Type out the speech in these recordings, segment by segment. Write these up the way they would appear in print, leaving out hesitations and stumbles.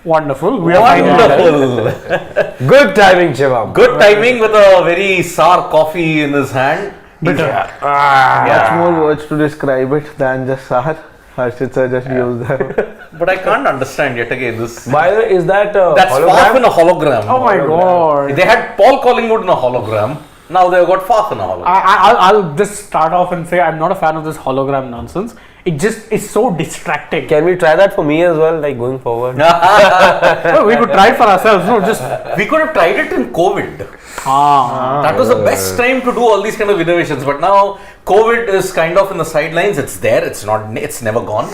Wonderful. We are finally Wonderful. Good timing, Shivam. Good timing with a very sour coffee in his hand. bitter. Much more words to describe it than just Sahar. Harshit sir just used them. But I can't understand yet again this. By the way, is that That's Faf in a hologram. Oh my god. They had Paul Collingwood in a hologram. Now they've got Faf in a hologram. I'll just start off and say I'm not a fan of this hologram nonsense. It just is so distracting. Can we try that for me as well, like going forward? No, we could try it for ourselves. No, just We could have tried it in COVID. That was the best time to do all these kind of innovations. But now COVID is kind of in the sidelines. It's there. It's never gone.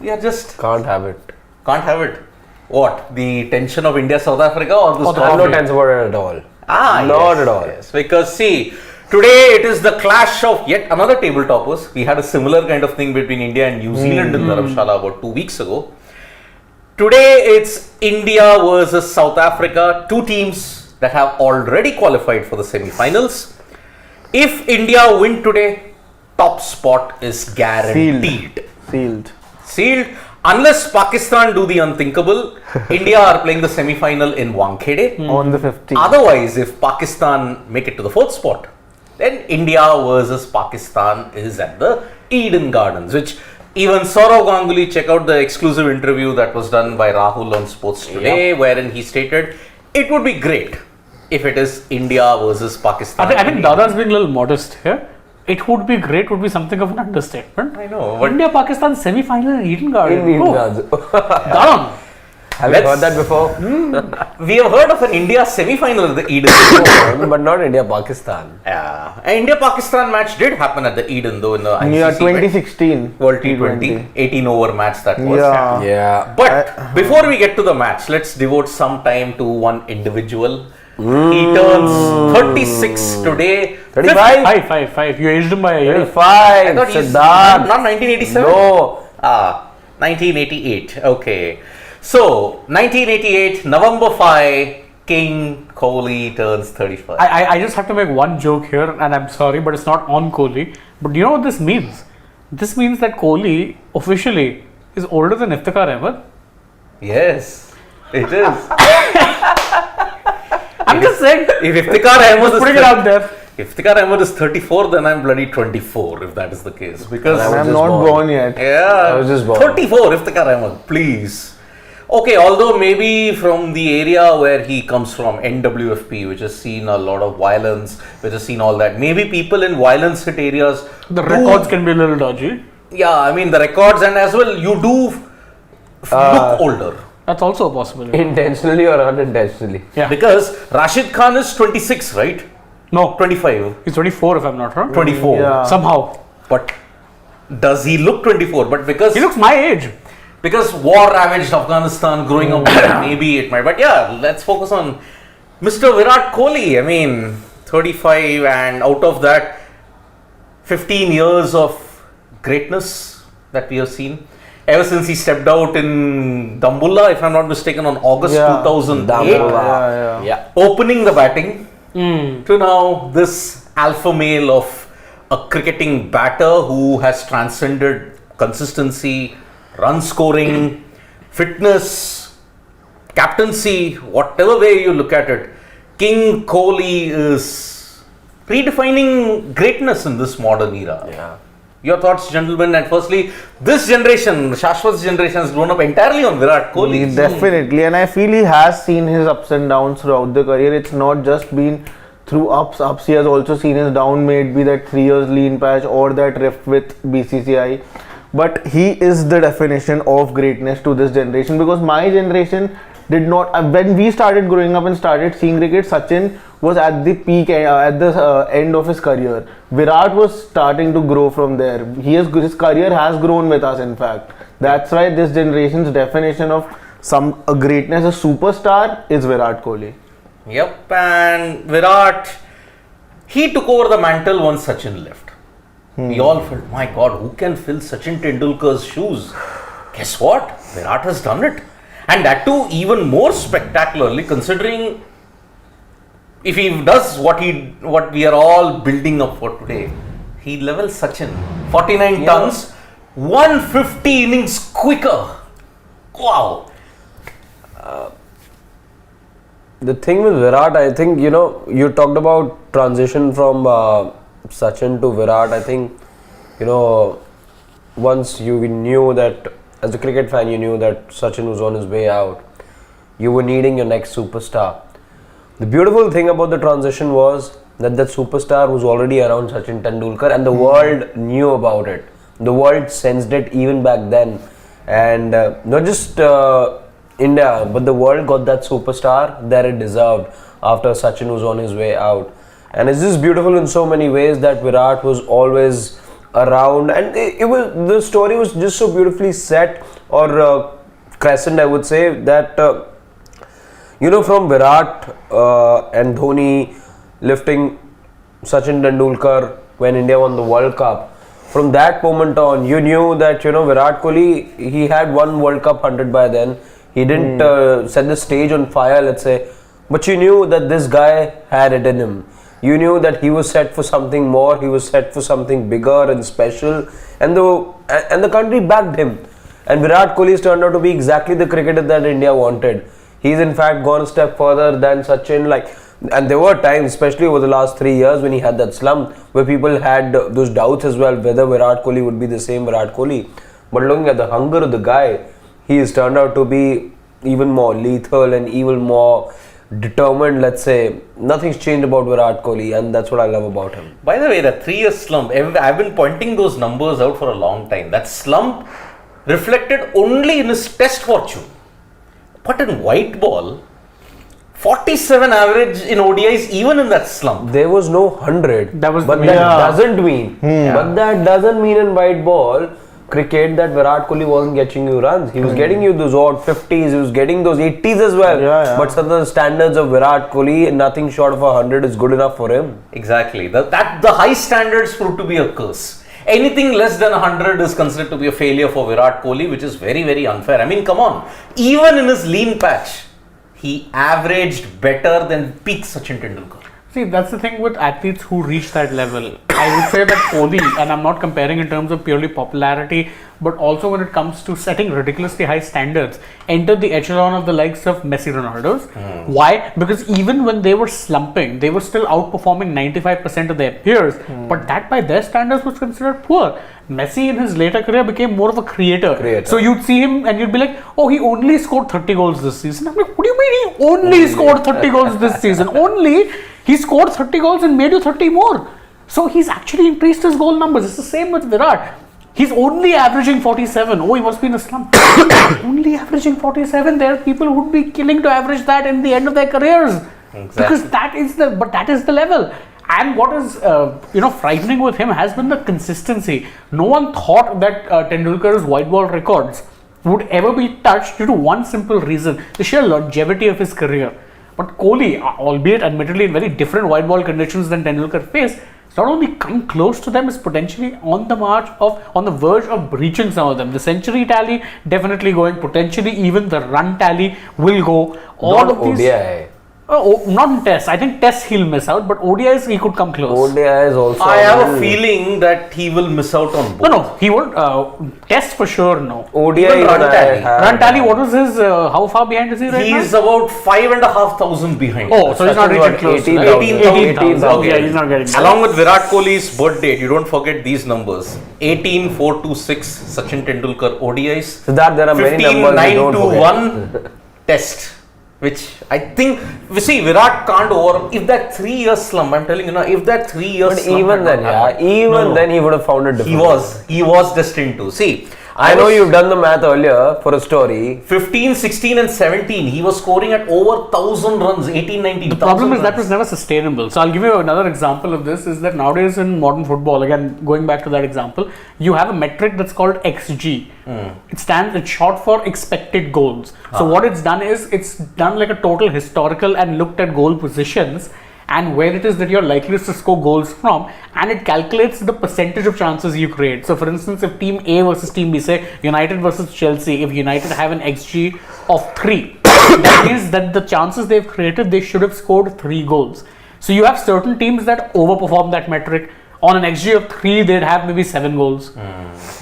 We are just Can't have it. can't have it. What? The tension of India, South Africa, or this? I'm not tense about it at all. Not at all. Yes, because see, today it is the clash of yet another tabletoppers. We had a similar kind of thing between India and New Zealand in Dharamshala about 2 weeks ago. Today it's India versus South Africa, two teams that have already qualified for the semi-finals. If India win today, top spot is guaranteed. Sealed. Unless Pakistan do the unthinkable, India are playing the semi-final in Wankhede. On the 15th. Otherwise, if Pakistan make it to the fourth spot, then India versus Pakistan is at the Eden Gardens, which even Saurav Ganguly, check out the exclusive interview that was done by Rahul on Sports Today, wherein he stated it would be great if it is India versus Pakistan. I think Dada's being a little modest here. It would be great would be something of an understatement. I know. But India Pakistan semi-final in Eden Garden. In Eden Oh, Gardens. Dada. Have you heard that before? we have heard of an India semi-final at the Eden. But not India-Pakistan. Yeah. An India-Pakistan match did happen at the Eden though in the ICC, Yeah, right? 2016. World T20, 18 over match that was. Yeah. Yeah. But before we get to the match, let's devote some time to one individual. He turns 36 today. 35? Five. You aged him by a year. 35. I thought he's Siddharth. not 1987? No. 1988. Okay. So, 1988, November 5, King Kohli turns 35. I just have to make one joke here, and I'm sorry, but it's not on Kohli. But do you know what this means? This means that Kohli officially is older than Iftikhar Ahmed. Yes, it is. I'm just saying. If Iftikhar Ahmed is Putting it out there. If Iftikhar Ahmed is 34, then I'm bloody 24, if that is the case. Because I'm not born yet. yeah, I was just born. 34, Iftikhar Ahmed, please. Okay, although maybe from the area where he comes from, NWFP, which has seen a lot of violence, which has seen all that. Maybe people in violence hit areas. The records can be a little dodgy. Yeah, I mean the records, and as well you do look older. That's also a possibility. Intentionally or unintentionally? Yeah. Because Rashid Khan is 26, right? No, 25. he's 24 if I'm not wrong. 24. Yeah. Somehow. But does he look 24? But because He looks my age. war ravaged Afghanistan growing up there, maybe it might. But yeah, let's focus on Mr. Virat Kohli. I mean, 35, and out of that, 15 years of greatness that we have seen. Ever since he stepped out in Dambulla, if I'm not mistaken, on August 2008, Dambulla. Yeah. opening the batting, to now this alpha male of a cricketing batter who has transcended consistency, run scoring, fitness, captaincy, whatever way you look at it. King Kohli is redefining greatness in this modern era. Yeah. Your thoughts, gentlemen? And firstly, this generation, Shashwat's generation, has grown up entirely on Virat Kohli. Definitely, and I feel he has seen his ups and downs throughout the career. It's not just been through ups. He has also seen his down, may it be that 3 years lean patch or that rift with BCCI. But he is the definition of greatness to this generation, because my generation did not. When we started growing up and started seeing cricket, Sachin was at the peak, at the end of his career. Virat was starting to grow from there. His career has grown with us, in fact. That's why this generation's definition of a greatness, a superstar, is Virat Kohli. Yep, and Virat, he took over the mantle once Sachin left. We all felt, my God, who can fill Sachin Tendulkar's shoes? Guess what? Virat has done it. And that too, even more spectacularly, considering if he does what we are all building up for today, he levels Sachin. 49 tons, 150 innings quicker. Wow. The thing with Virat, I think, you talked about transition from Sachin to Virat. I think, once you knew that, as a cricket fan, you knew that Sachin was on his way out. You were needing your next superstar. The beautiful thing about the transition was that superstar was already around Sachin Tendulkar, and the world knew about it. The world sensed it even back then. And not just India, but the world got that superstar that it deserved after Sachin was on his way out. And it's just beautiful in so many ways that Virat was always around, and the story was just so beautifully set or crescent, I would say, that from Virat and Dhoni lifting Sachin Tendulkar when India won the World Cup. From that moment on, you knew that Virat Kohli, he had one World Cup 100 by then. He didn't set the stage on fire, let's say, but you knew that this guy had it in him. You knew that he was set for something more. He was set for something bigger and special, and the country backed him. And Virat Kohli has turned out to be exactly the cricketer that India wanted. He's in fact gone a step further than Sachin. And there were times, especially over the last 3 years, when he had that slump, where people had those doubts as well whether Virat Kohli would be the same Virat Kohli. But looking at the hunger of the guy, he has turned out to be even more lethal and even more determined, let's say. Nothing's changed about Virat Kohli, and that's what I love about him. By the way, that 3-year slump, I've been pointing those numbers out for a long time. That slump reflected only in his test fortune. But in white ball, 47 average in ODIs, even in that slump. There was no 100. That was but that doesn't mean. But that doesn't mean in white ball cricket that Virat Kohli wasn't getting you runs. He was getting you those odd 50s. He was getting those 80s as well. But some of the standards of Virat Kohli, nothing short of 100 is good enough for him. Exactly. The high standards proved to be a curse. Anything less than 100 is considered to be a failure for Virat Kohli, which is very, very unfair. I mean, come on. Even in his lean patch, he averaged better than peak Sachin Tendulkar. See, that's the thing with athletes who reach that level. I would say that Kohli, and I'm not comparing in terms of purely popularity, but also when it comes to setting ridiculously high standards, entered the echelon of the likes of Messi, Ronaldo's. Why? Because even when they were slumping, they were still outperforming 95% of their peers, but that by their standards was considered poor. Messi in his later career became more of a creator. So you'd see him and you'd be like, oh, he only scored 30 goals this season. I'm like, what do you mean he only scored 30 goals this season? Only he scored 30 goals and made you 30 more. So he's actually increased his goal numbers. It's the same with Virat. He's only averaging 47. Oh, he must be in a slump. Only averaging 47. There are people who would be killing to average that in the end of their careers. Exactly. Because that is the level. And what is frightening with him has been the consistency. No one thought that Tendulkar's white ball records would ever be touched due to one simple reason: the sheer longevity of his career. But Kohli, albeit admittedly in very different white ball conditions than Tendulkar faced, it's not only come close to them, is potentially on the verge of breaching some of them. The century tally definitely going, potentially even the run tally will go. All of these. ODI. Not in Test. I think Test he'll miss out, but ODIs he could come close. ODIs also. I have a feeling that he will miss out on both. No, he won't. Test for sure, no. ODI run tally. Run tally, what was his, how far behind is he right now? He's about 5,500 behind. Oh, so he's not reaching close. 18,000. Okay, he's not getting Along with Virat Kohli's birth date, you don't forget these numbers. 18,426 Sachin Tendulkar ODIs. So that there are many numbers 15,921 Test. Which I think, we see, Virat can't if that 3-year slump, I'm telling you now, if that 3-year slump. But even then, then he would have found it difficult. He was destined to. See, I know you've done the math earlier for a story. 15, 16 and 17, he was scoring at over 1,000 runs, 18, 19. The problem is that was never sustainable. So I'll give you another example of this, is that nowadays in modern football, again, going back to that example, you have a metric that's called XG. It's short for expected goals. So what it's done is, it's done like a total historical and looked at goal positions and where it is that you're likely to score goals from, and it calculates the percentage of chances you create. So for instance, if team A versus team B, say United versus Chelsea, if United have an XG of 3, that means that the chances they've created, they should have scored 3 goals. So you have certain teams that overperform that metric. On an XG of 3, they'd have maybe 7 goals.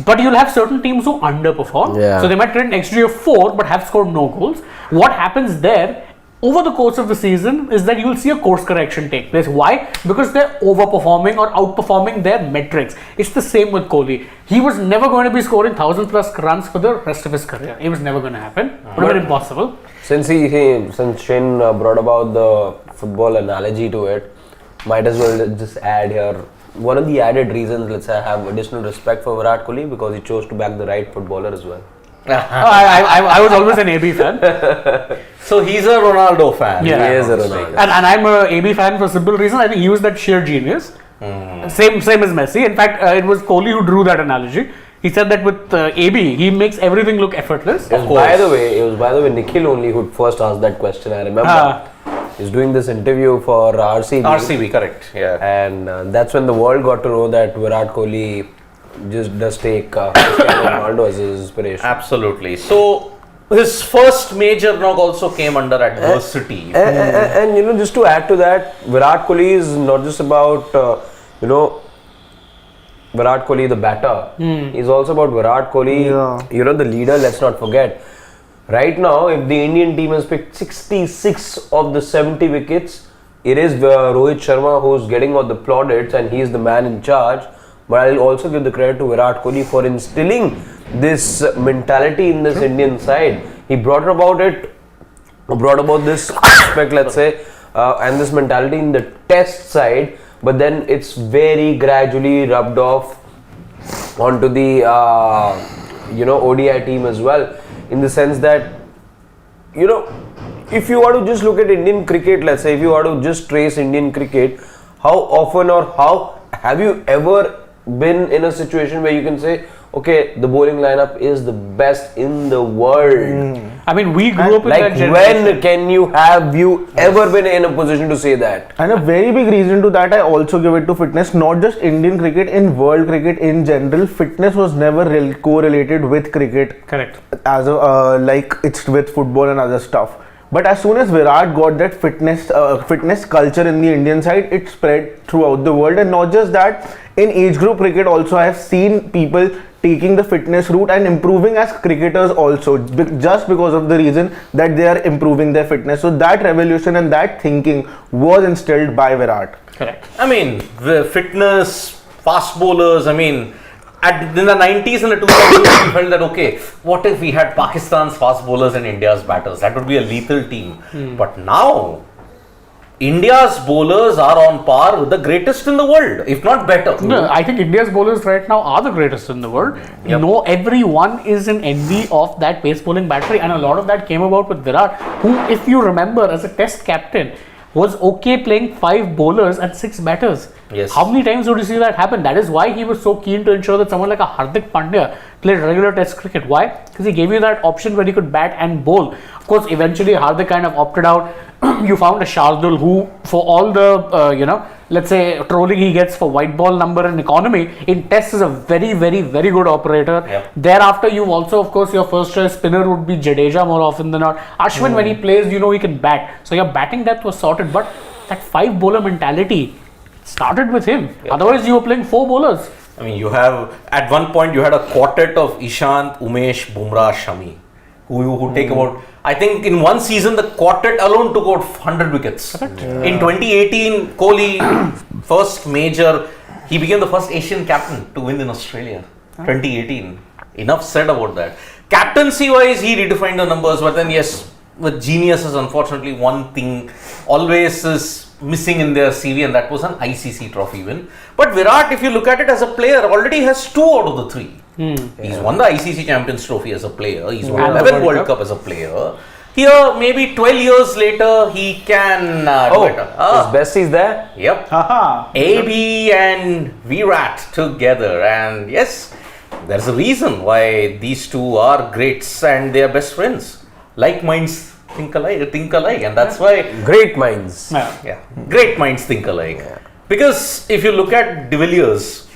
But you'll have certain teams who underperform. So they might create an XG of 4 but have scored no goals. What happens there over the course of the season is that you'll see a course correction take place. Why? Because they're overperforming or outperforming their metrics. It's the same with Kohli. He was never going to be scoring 1,000 plus runs for the rest of his career. It was never going to happen. It would have been impossible. Since since Shane brought about the football analogy to it, might as well just add here. One of the added reasons, let's say, I have additional respect for Virat Kohli because he chose to back the right footballer as well. I was always an AB fan. So he's a Ronaldo fan. Yeah. He is a Ronaldo. And I'm a AB fan for a simple reason. I think he was that sheer genius. Same as Messi. In fact, it was Kohli who drew that analogy. He said that with AB, he makes everything look effortless. It was by the way Nikhil only who first asked that question. I remember. He's doing this interview for RCB. RCB, correct. Yeah. And that's when the world got to know that Virat Kohli just does take Cristiano Ronaldo as his inspiration. Absolutely. So his first major knock also came under adversity. And you know, just to add to that, Virat Kohli is not just about Virat Kohli the batter. He's also about Virat Kohli, the leader. Let's not forget. Right now, if the Indian team has picked 66 of the 70 wickets, it is Rohit Sharma who's getting all the plaudits and he's the man in charge. But I'll also give the credit to Virat Kohli for instilling this mentality in this Indian side. He brought about this aspect, let's say, and this mentality in the test side. But then it's very gradually rubbed off onto the ODI team as well. In the sense that, if you were to just look at Indian cricket, let's say, if you were to just trace Indian cricket, how often or how have you ever been in a situation where you can say, okay, the bowling lineup is the best in the world? I mean, we grew up in like that generation. when have you ever been in a position to say that? And a very big reason to that, I also give it to fitness. Not just Indian cricket, in world cricket in general, fitness was never correlated with cricket. Correct. As like it's with football and other stuff. But as soon as Virat got that fitness culture in the Indian side, it spread throughout the world. And not just that, in age group cricket also, I have seen people taking the fitness route and improving as cricketers also, just because of the reason that they are improving their fitness. So that revolution and that thinking was instilled by Virat. Correct. I mean, the fitness, fast bowlers, I mean, in the 90s and the 2000s, we felt that, okay, what if we had Pakistan's fast bowlers and India's batters? That would be a lethal team. But now, India's bowlers are on par with the greatest in the world, if not better. No, I think India's bowlers right now are the greatest in the world. No, everyone is in envy of that pace bowling battery, and a lot of that came about with Virat, who, if you remember, as a test captain, was okay playing 5 bowlers and 6 batters. Yes. How many times would you see that happen? That is why he was so keen to ensure that someone like a Hardik Pandya played regular test cricket. Why? Because he gave you that option where he could bat and bowl. Of course, eventually Hardik kind of opted out. You found a Shardul who, for all the, let's say, trolling he gets for white ball number and economy, in tests is a very, very, very good operator. Yep. Thereafter, you've also, of course, your first choice spinner would be Jadeja more often than not. Ashwin, when he plays, he can bat. So your batting depth was sorted. But that 5 bowler mentality started with him. Yep. Otherwise, you were playing 4 bowlers. I mean, you have, at one point, you had a quartet of Ishant, Umesh, Bumrah, Shami, who take about, I think in one season, the quartet alone took out 100 wickets. In 2018, Kohli, first major, he became the first Asian captain to win in Australia. 2018. Enough said about that. Captaincy wise, he redefined the numbers, but then yes, with geniuses, unfortunately, one thing always is missing in their CV, and that was an ICC trophy win. But Virat, if you look at it as a player, already has 2 out of the 3. He's won the ICC Champions Trophy as a player. He's won the 11th World Cup as a player. Here, maybe 12 years later, he can do it. His best is there. Yep. AB and Virat together, and yes, there's a reason why these two are greats and they are best friends. Like minds think alike, and that's why Great minds. great minds think alike. Because if you look at De Villiers,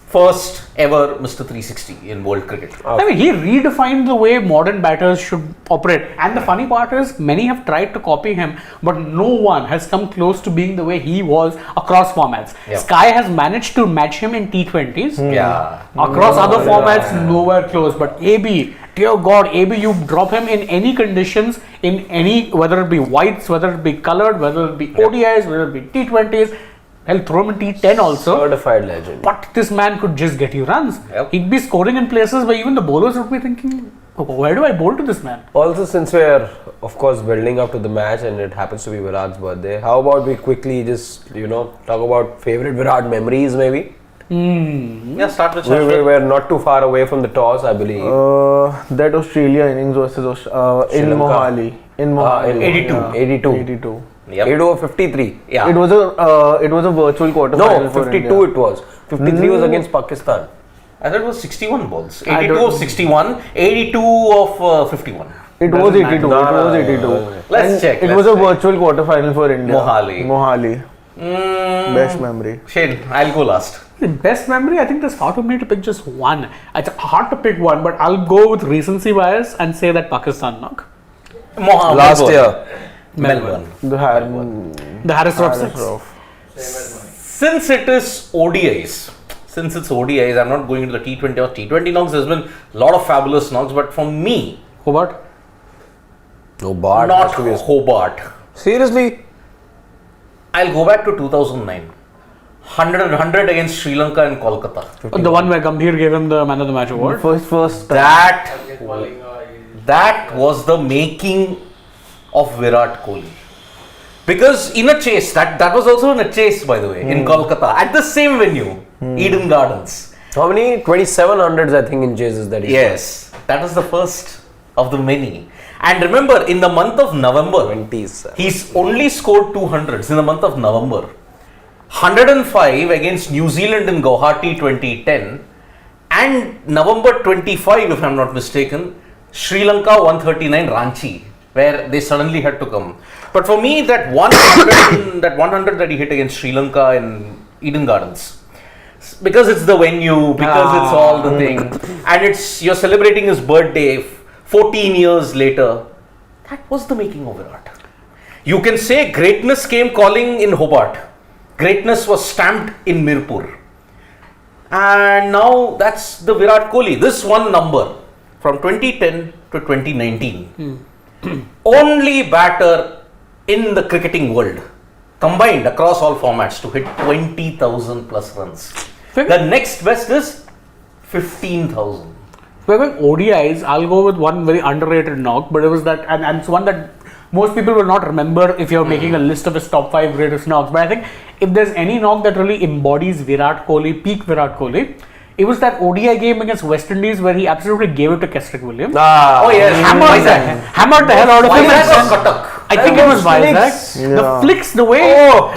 first ever Mr. 360 in world cricket. I mean, he redefined the way modern batters should operate. And the funny part is, many have tried to copy him, but no one has come close to being the way he was across formats. Yeah. Sky has managed to match him in T20s. Yeah. Across other formats, nowhere close. But AB, dear God, AB, you drop him in any conditions, in any, whether it be whites, whether it be colored, whether it be ODIs, whether it be T20s, hell, throw him in T10 also. Certified legend. But this man could just get you runs. Yep. He'd be scoring in places where even the bowlers would be thinking, oh, where do I bowl to this man? Also, since we're of course building up to the match and it happens to be Virat's birthday, how about we quickly just talk about favorite Virat memories maybe? Yeah, start with We Shashwat. were not too far away from the toss, I believe. That Australia innings versus in Lanka. Mohali. In Mohali. 82. Yeah, 82. 82. Yep. 8 over 53. Yeah. It was a virtual quarter No, final for 52 India. it was. 53 was against Pakistan. I thought it was 61 balls. I 82 don't of 61, 82 of 51. It was Doesn't 82. matter. It was No, 82. no, no. Let's And check, It let's was a check. virtual quarter final for India. Mohali. Mohali. Best memory. Shane, I'll go last. The best memory, I think there's hard for me to pick just one. It's hard to pick one, but I'll go with recency bias and say that Pakistan knock. Last Melbourne. year. Melbourne. The The Harris Ruff six. Since it is ODIs, I'm not going into the T20 or T20 knocks. There's been a lot of fabulous knocks, but for me, Hobart. No, Bart not has to be a- Hobart. Seriously? I'll go back to 2009. 100 against Sri Lanka and Kolkata. The one where Gambhir gave him the man of the match award. First time. That was the making of Virat Kohli. Because in a chase, that was also in a chase, by the way, in Kolkata, at the same venue, Eden Gardens. How many? 2700s I think in chases that he Yes, that was the first of the many. And remember, in the month of November, 20s. he's only scored 200s in the month of November. 105 against New Zealand in Guwahati 2010, and November 25, if I'm not mistaken, Sri Lanka 139 Ranchi, where they suddenly had to come. But for me, that 100 that he hit against Sri Lanka in Eden Gardens, because it's the venue, because it's all the thing, and you're celebrating his birthday 14 years later, that was the making of Virat. You can say greatness came calling in Hobart. Greatness was stamped in Mirpur. And now that's the Virat Kohli. This one number from 2010 to 2019. Only batter in the cricketing world combined across all formats to hit 20,000 plus runs. The next best is 15,000. We're going ODIs. I'll go with one very underrated knock, but it was that, and it's one that most people will not remember if you're making a list of his top 5 greatest knocks. But I think if there's any knock that really embodies Virat Kohli, peak Virat Kohli, it was that ODI game against West Indies where he absolutely gave it to Kesrick Williams. Oh yes, Hammered the hell out of him. Vizag and or Cuttack? I think it was Vizag. flicks. The Yeah. flicks, the way,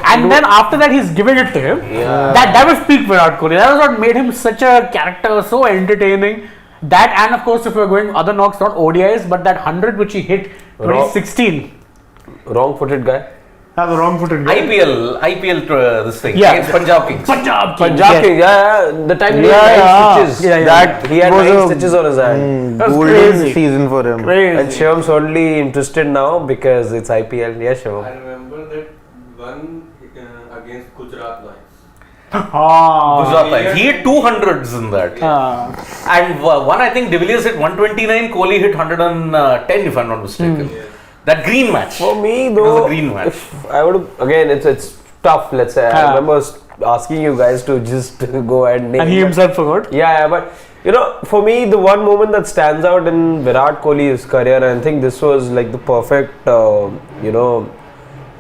and then after that he's giving it to him. That was peak Virat Kohli. That was what made him such a character, so entertaining. That, and of course, if we're going other knocks, not ODIs, but that 100 which he hit 2016. Wrong-footed guy. That's the wrong footed. IPL this thing Yeah. against Punjab Kings. Punjab Punjab King, yeah. The time he had 9 stitches. Yeah. That he had was 9 a- stitches on his hand. That's Golden crazy. season for him. And Crazy. Shivam only interested now because it's IPL. Yeah, Shivam. I remember that one against Gujarat Lions. Gujarat Lions. He hit 200s in that. And one, I think De Villiers hit 129, Kohli hit 110 if I'm not mistaken. That green match. For me, It was though, a green match. if I would again, it's tough. Let's say I remember asking you guys to just go and name. And he but- himself forgot. Yeah, but for me, the one moment that stands out in Virat Kohli's career, and I think this was like the perfect,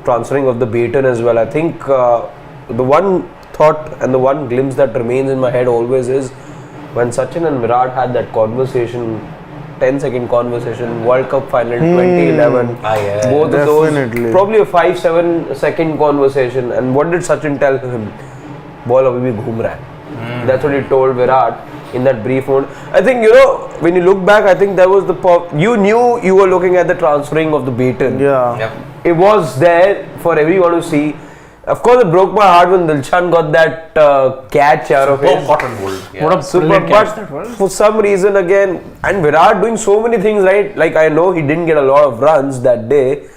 transferring of the baton as well. I think the one thought and the one glimpse that remains in my head always is when Sachin and Virat had that conversation, 10-second conversation, World Cup final 2011. yeah. Both of Definitely. those, probably a 5-7 second conversation. And what did Sachin tell him? Ball abhi bhi ghoom raha hai. That's what he told Virat in that brief moment. I think, when you look back, I think that was you knew you were looking at the transferring of the baton. Yeah. Yep. It was there for everyone to see. Of course, it broke my heart when Dilshan got that catch out of Oh, his. cotton gold. Yeah. What a Super, brilliant catch that but was. for some reason again, and Virat doing so many things right. Like I know he didn't get a lot of runs that day,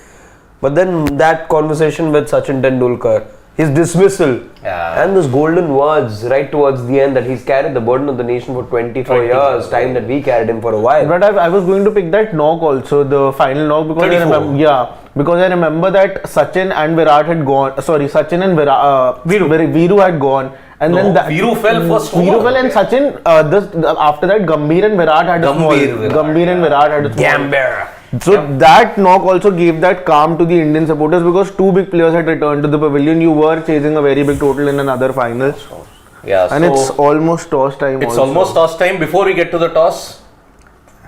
but then that conversation with Sachin Tendulkar, his dismissal, Yeah. and those golden words right towards the end that he's carried the burden of the nation for 24 years, time that we carried him for a while. But I was going to pick that knock also, the final knock, because 34. because I remember that Sachin and Virat had gone. Sorry, Sachin and Viru had gone, and then Viru fell first Viru over. fell, and Sachin. After that, Gambhir and Virat had a small. Gambhir and Virat had a small. Gambir. So that knock also gave that calm to the Indian supporters, because two big players had returned to the pavilion. You were chasing a very big total in another finals, Yeah, and so it's almost toss time. it's also. almost toss time. Before we get to the toss,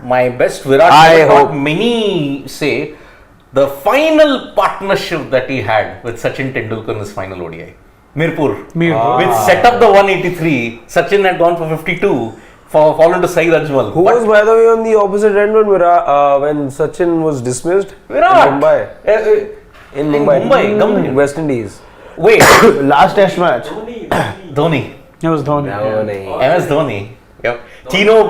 my best Virat, I what hope- many say, the final partnership that he had with Sachin Tendulkar in his final ODI. Mirpur. Which set up the 183. Sachin had gone for 52. Fallen to Saeed Ajmal. Who was, by the way, on the opposite end when Sachin was dismissed? Virat. In Mumbai. In Mumbai. Gambhir. West Indies. Wait, Last Test match. Dhoni. It was Dhoni. MS Dhoni. Yep. Tino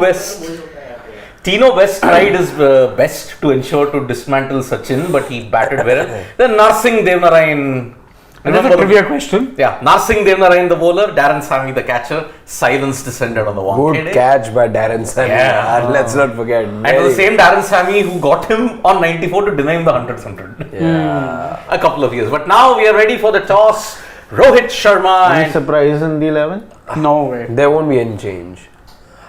Best tried his best to ensure to dismantle Sachin, but he batted well. Then Narsingh Devnarayan. That's a trivia question. Yeah, Narsingh Devnarayan the bowler, Darren Sammy the catcher. Silence descended on the Wankhede. Good catch by Darren Sammy. Yeah. And let's not forget. And it was the same Darren Sammy who got him on 94 to deny him the 100. Yeah. A couple of years. But now we are ready for the toss. Rohit Sharma Any and surprise in the 11? No way. There won't be any change.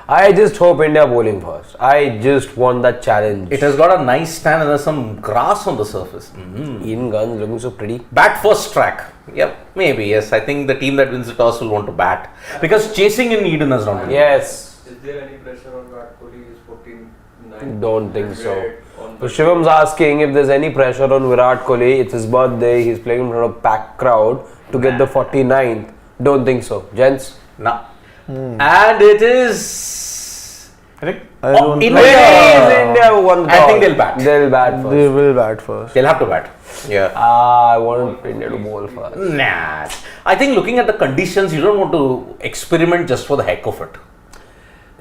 I just hope India bowling first. I just want that challenge. it has got a nice stand and there's some grass on the surface. Eden Guns looking so pretty. Bat first track. Yep, maybe, yes. I think the team that wins the toss will want to bat. Because chasing in Eden has not been. Yes. Is there any pressure on Virat Kohli? He's 14-9. Don't think so. On So Shivam's asking if there's any pressure on Virat Kohli. It's his birthday. He's playing in front of a packed crowd to get the 49th. Don't think so. Gents? Nah. And it is. I think I don't India. India who won the I toss. think they'll bat. They'll bat They first. will bat first. They'll have to bat. Yeah. I want India to bowl first. Nah. I think looking at the conditions, you don't want to experiment just for the heck of it.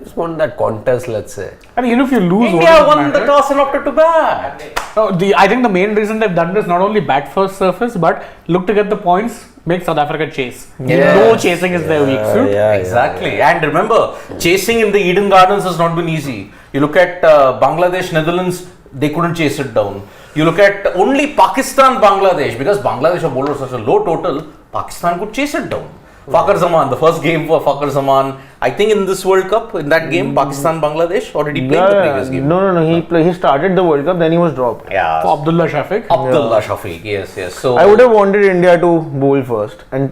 Just want that contest, let's say. and even if you lose, what India does it won the matter? toss and opted to bat. No, I think the main reason they've done this not only bat first surface, but look to get the points, make South Africa chase. Yes. No chasing is their weak suit. Exactly. And remember, chasing in the Eden Gardens has not been easy. You look at Bangladesh, Netherlands, they couldn't chase it down. You look at only Pakistan, Bangladesh, because Bangladesh have bowled such a low total, Pakistan could chase it down. Fakhar Zaman, the first game for Fakhar Zaman, I think in this World Cup, in that game, Pakistan, Bangladesh, or did he play in the previous game? No. He started the World Cup, then he was dropped. Yeah. For Abdullah Shafiq. Abdullah Shafiq, yes. So I would have wanted India to bowl first and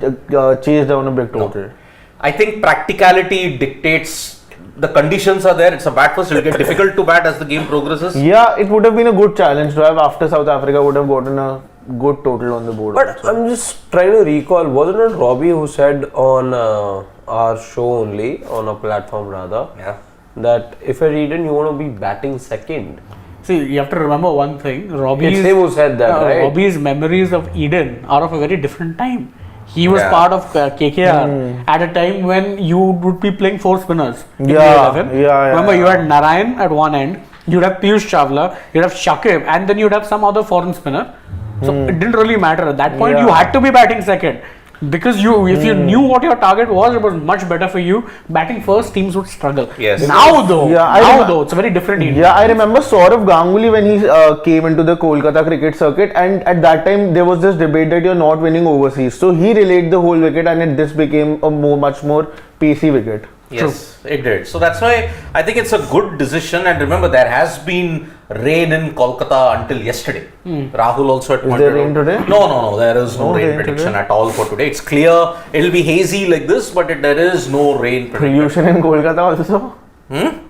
chase down a big total. I think practicality dictates the conditions are there. It's a bat first. It'll get difficult to bat as the game progresses. Yeah, it would have been a good challenge to have after South Africa would have gotten a good total on the board. But I'm just trying to recall, wasn't it Robbie who said on our show only, on a platform rather, Yeah. that if at Eden you want to be batting second? See, you have to remember one thing. It's him who said that, right? Robbie's memories of Eden are of a very different time. He was Yeah. part of KKR at a time when you would be playing four spinners. in the Yeah, 11. yeah. Remember, you had Narayan at one end, you'd have Piyush Chawla, you'd have Shakib, and then you'd have some other foreign spinner. So it didn't really matter. At that point, you Yeah. had to be batting second. Because if you knew what your target was, it was much better for you. Batting first, teams would struggle. Yes. Now though, Yeah, it's a very different Eden. Yeah, I remember Saurav Ganguly when he came into the Kolkata cricket circuit, and at that time there was this debate that you're not winning overseas. So he relayed the whole wicket, and this became a much more pacey wicket. Yes, it did. So that's why I think it's a good decision. And remember, there has been rain in Kolkata until yesterday. Rahul also had pointed there rain out- today? No. There is no No rain rain prediction today? at all for today. It's clear. It'll be hazy like this, but there is no rain prediction. Pollution in Kolkata also.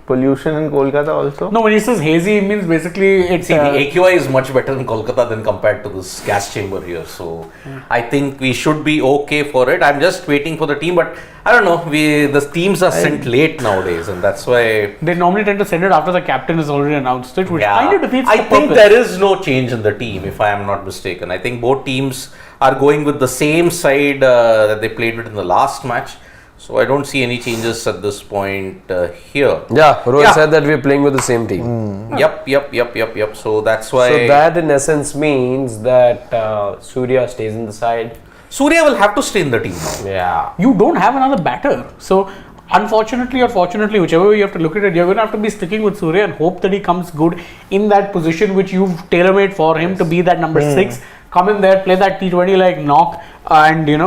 Pollution in Kolkata also. No, when he says hazy, it means basically it's See, the AQI is much better in Kolkata than compared to this gas chamber here. So I think we should be okay for it. I'm just waiting for the team, but I don't know. The teams are sent late nowadays, and that's why. they normally tend to send it after the captain has already announced it, which kind of defeats I the think purpose. there is no change in the team, if I am not mistaken. I think both teams are going with the same side that they played with in the last match. So I don't see any changes at this point here. Yeah, Rohit Yeah. said that we're playing with the same team. Yep. So that's why. So that in essence means that Surya stays in the side. Surya will have to stay in the team now. Yeah. You don't have another batter. So, unfortunately or fortunately, whichever way you have to look at it, you're going to have to be sticking with Surya and hope that he comes good in that position which you've tailor-made for him to be that number 6. Come in there, play that T20 like knock, and do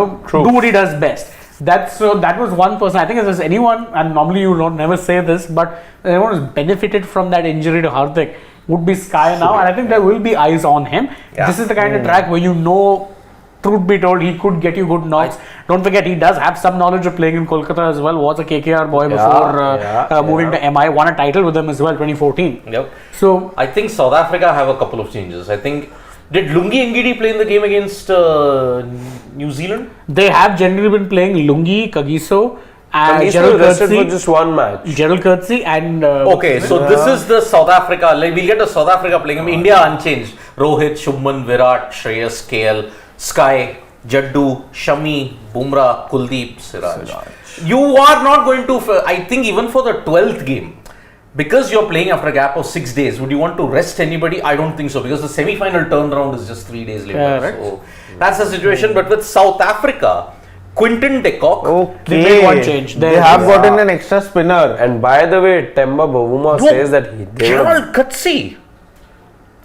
what he does best. That was one person. I think if there's anyone, and normally you don't never say this, but anyone who's benefited from that injury to Hardik would be Sky now, and I think there will be eyes on him. Yeah. This is the kind of track where truth be told, he could get you good knocks. Don't forget, he does have some knowledge of playing in Kolkata as well. Was a KKR boy before moving to MI. Won a title with them as well, 2014. Yep. So I think South Africa have a couple of changes. I think, did Lungi Ngidi play in the game against New Zealand? they have generally been playing Lungi, Kagiso, and He's Gerald still rested for Coetzee. just one match. Gerald Coetzee and Okay, so this is the South Africa. Like, we'll get to South Africa playing. I mean, India unchanged. Rohit, Shubman, Virat, Shreyas, KL, Sky, Jaddu, Shami, Bumrah, Kuldeep, Siraj. You are not going to, I think even for the 12th game, because you're playing after a gap of 6 days, would you want to rest anybody? I don't think so, because the semi-final turnaround is just 3 days later. Yeah, right. So that's the situation. But with South Africa, Quinton de Kock, they made one change. They have gotten an extra spinner. And by the way, Temba Bavuma says that Gerald Coetzee.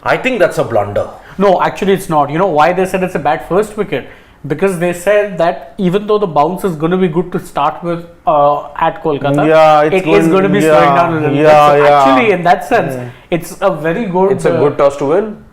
I think that's a blunder. No, actually it's not. You know why they said it's a bad first wicket? Because they said that even though the bounce is going to be good to start with at Kolkata, it is going to be slowing down a little bit. So actually, in that sense, it's a very good. it's a good toss to win.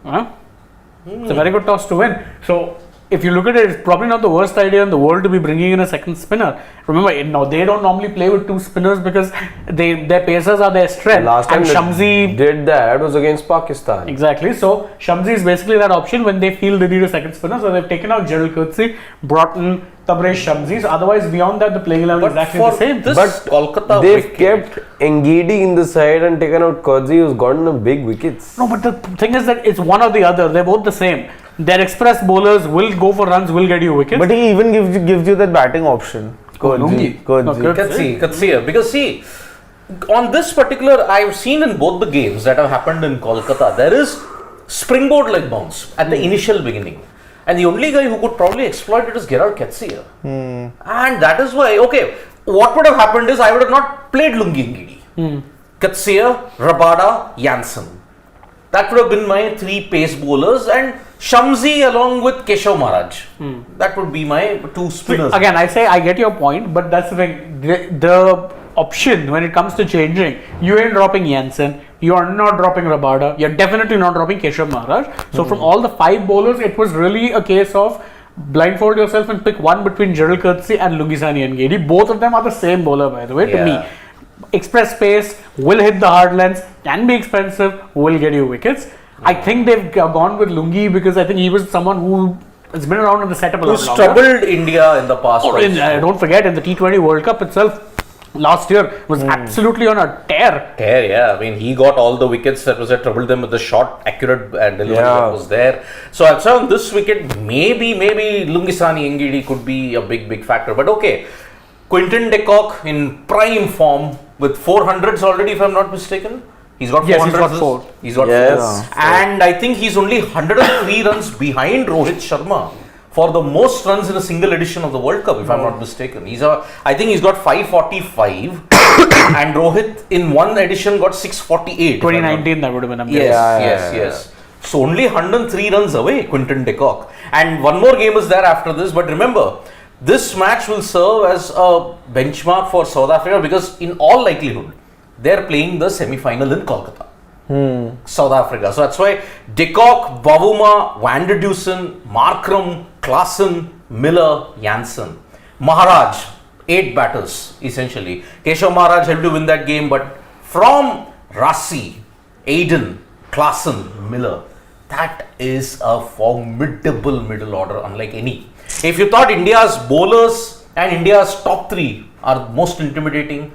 It's a very good toss to win. So if you look at it, it's probably not the worst idea in the world to be bringing in a second spinner. Remember, they don't normally play with 2 spinners because their pacers are their strength. Last time and Shamsi did that was against Pakistan. Exactly. So Shamsi is basically that option when they feel they need a second spinner. So they've taken out Gerald Coetzee, brought in Tabraiz Shamsi. So otherwise, beyond that, the playing 11 is exactly the same. This But Kolkata they've wicket, kept Ngidi in the side and taken out Coetzee, who's gotten a big wickets. No, but the thing is that it's one or the other. They're both the same. Their express bowlers will go for runs, will get you wickets. But he even gives you that batting option. Lungi. Coetzee. Because see, on this particular, I've seen in both the games that have happened in Kolkata, there is springboard leg bounce at the initial beginning. And the only guy who could probably exploit it is Gerald Coetzee. And that is why, okay, what would have happened is I would have not played Lungi Ngidi. Coetzee, Rabada, Jansen. That would have been my 3 pace bowlers, and Shamsi along with Keshav Maharaj. That would be my 2 spinners. Again, I get your point, but that's the thing. The option when it comes to changing, you ain't dropping Jansen, you are not dropping Rabada, you're definitely not dropping Keshav Maharaj. So from all the 5 bowlers, it was really a case of blindfold yourself and pick one between Gerald Coetzee and Lungisani and Ngidi. Both of them are the same bowler, by the way, to me. Express pace, will hit the hard lens, can be expensive, will get you wickets. I think they've gone with Lungi because I think he was someone who has been around in the setup a lot Who's longer. troubled India in the past. Don't forget, in the T20 World Cup itself, last year was absolutely on a tear. Yeah. I mean, he got all the wickets that was there, troubled them with the shot, accurate delivery that was there. So I'd say on this wicket, maybe Lungisani Ngidi could be a big factor. But okay, Quinton de Kock in prime form with 400s already, if I'm not mistaken. He's got 400s. Yes, he's got 4. He's got 4. And I think he's only 103 runs behind Rohit Sharma for the most runs in a single edition of the World Cup, if I'm not mistaken. I think he's got 545 and Rohit in one edition got 648. 2019, that would have been amazing. Yes. So only 103 runs away, Quinton de Kock. And one more game is there after this, but remember, this match will serve as a benchmark for South Africa because in all likelihood, they're playing the semi-final in Kolkata. South Africa. So that's why de Kock, Bavuma, Van der Dusen, Markram, Klaassen, Miller, Jansen. Maharaj, 8 batters essentially. Keshav Maharaj helped to win that game, but from Rassi, Aiden, Klaassen, Miller, that is a formidable middle order unlike any. If you thought India's bowlers and India's top 3 are most intimidating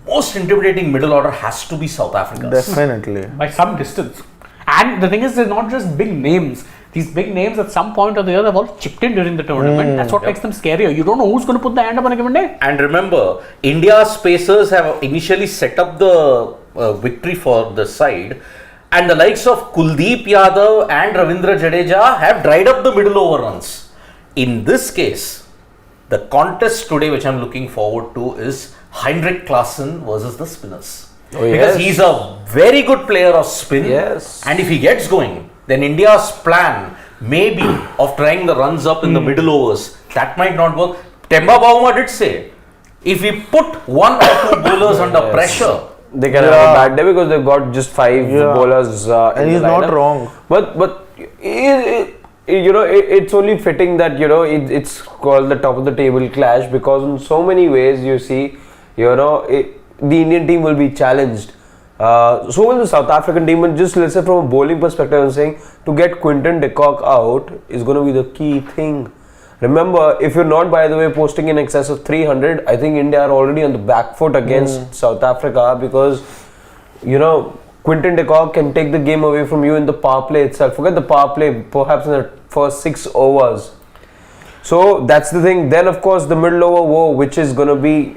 middle order has to be South Africa's. Definitely. By some distance. And the thing is, they're not just big names. These big names at some point or the other have all chipped in during the tournament. That's what makes them scarier. You don't know who's going to put the hand up on a given day. And remember, India's pacers have initially set up the victory for the side. And the likes of Kuldeep Yadav and Ravindra Jadeja have dried up the middle over runs. In this case, the contest today which I'm looking forward to is Heinrich Klaasen versus the spinners. Oh, Because yes. he's a very good player of spin. Yes. And if he gets going, then India's plan maybe of trying the runs up in the middle overs, that might not work. Temba Bavuma did say, if we put one or two bowlers under pressure, They can have a bad day because they've got just 5 bowlers. And in he's the not lineup. wrong. But it's only fitting that it's called the top of the table clash, because in so many ways you see, the Indian team will be challenged. So will the South African team. And just let's say from a bowling perspective, I'm saying to get Quinton de Kock out is going to be the key thing. Remember, if you're not, by the way, posting in excess of 300, I think India are already on the back foot against South Africa, because Quinton de Kock can take the game away from you in the power play itself. Forget the power play, perhaps in the first 6 overs. So that's the thing. Then of course the middle over woe, which is going to be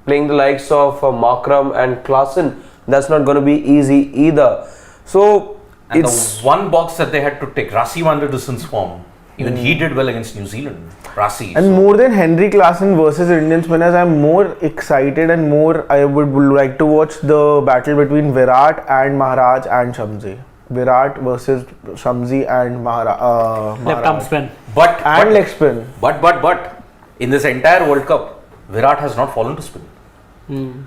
playing the likes of Markram and Klaasen. That's not going to be easy either. So and it's the one box that they had to take, Rassi van der Dussen's form. Even he did well against New Zealand. Rassi. And more than Henry Klaasen versus Indian spinners, I'm more excited and more I would like to watch the battle between Virat and Maharaj and Shamsi. Virat versus Shamsi and Left arm spin. But leg spin. But in this entire World Cup, Virat has not fallen to spin.